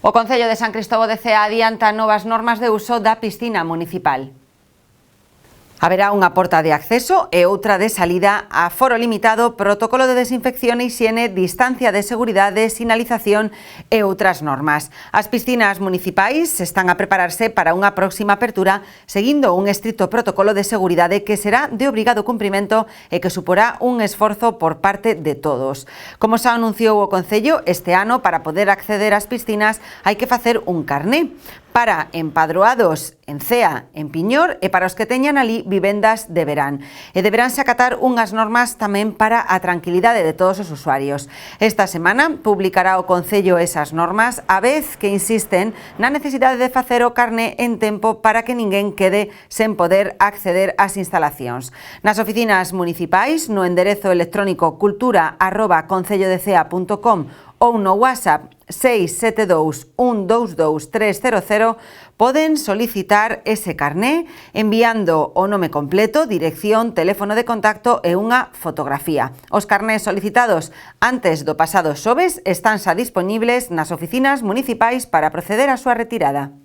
O Concello de San Cristovo de Cea adianta novas normas de uso da piscina municipal. Haberá unha porta de acceso e outra de salida, aforo limitado, protocolo de desinfección e hixiene, distancia de seguridade, sinalización e outras normas. As piscinas municipais están a prepararse para unha próxima apertura seguindo un estricto protocolo de seguridade que será de obrigado cumprimento e que suporá un esforzo por parte de todos. Como xa anunciou o Concello, este ano para poder acceder ás piscinas hai que facer un carné para empadroados en Cea, en Piñor e para os que teñan ali vivendas de verán. E deberánse acatar unhas normas tamén para a tranquilidade de todos os usuarios. Esta semana publicará o Concello esas normas, a vez que insisten na necesidade de facer o carné en tempo para que ninguén quede sen poder acceder ás instalacións. Nas oficinas municipais, no enderezo electrónico cultura@concellodecea.com ou no WhatsApp 672 122 300 poden solicitar ese carné enviando o nome completo, dirección, teléfono de contacto e unha fotografía. Os carnés solicitados antes do pasado xoves están xa disponibles nas oficinas municipais para proceder á súa retirada.